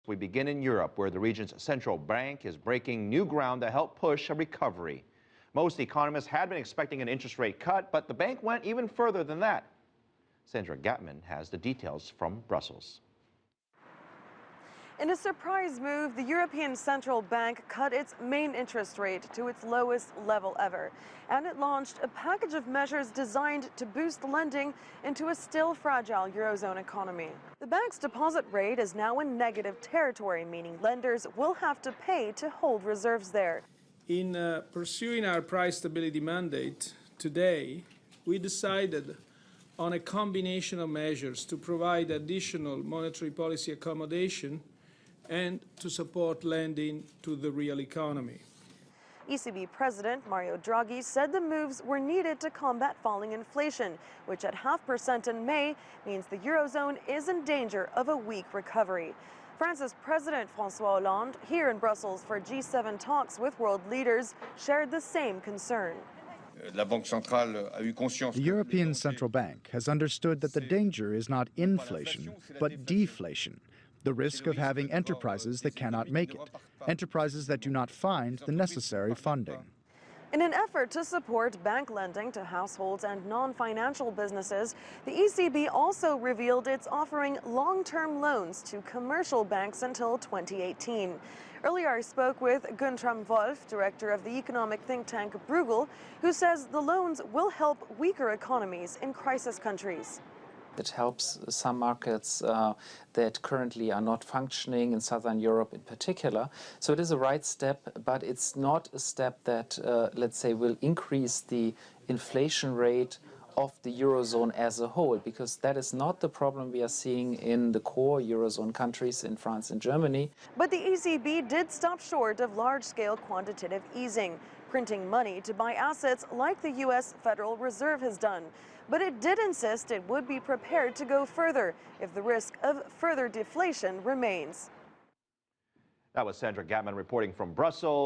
We begin in Europe, where the region's central bank is breaking new ground to help push a recovery. Most economists had been expecting an interest rate cut, but the bank went even further than that. Sandra Gathmann has the details from Brussels. In a surprise move, the European Central Bank cut its main interest rate to its lowest level ever. And it launched a package of measures designed to boost lending into a still fragile Eurozone economy. The bank's deposit rate is now in negative territory, meaning lenders will have to pay to hold reserves there. In pursuing our price stability mandate today, we decided on a combination of measures to provide additional monetary policy accommodation and to support lending to the real economy. ECB President Mario Draghi said the moves were needed to combat falling inflation, which at 0.5% in May means the Eurozone is in danger of a weak recovery. France's President François Hollande, here in Brussels for G7 talks with world leaders, shared the same concern. The European Central Bank has understood that the danger is not inflation, but deflation, the risk of having enterprises that cannot make it, enterprises that do not find the necessary funding. In an effort to support bank lending to households and non-financial businesses, the ECB also revealed it's offering long-term loans to commercial banks until 2018. Earlier, I spoke with Guntram Wolff, director of the economic think tank Bruegel, who says the loans will help weaker economies in crisis countries. It helps some markets that currently are not functioning, in Southern Europe in particular. So it is a right step, but it's not a step that, let's say, will increase the inflation rate of the Eurozone as a whole, because that is not the problem we are seeing in the core Eurozone countries, in France and Germany. But the ECB did stop short of large-scale quantitative easing, printing money to buy assets like the U.S. Federal Reserve has done. But it did insist it would be prepared to go further if the risk of further deflation remains. That was Sandra Gathmann reporting from Brussels.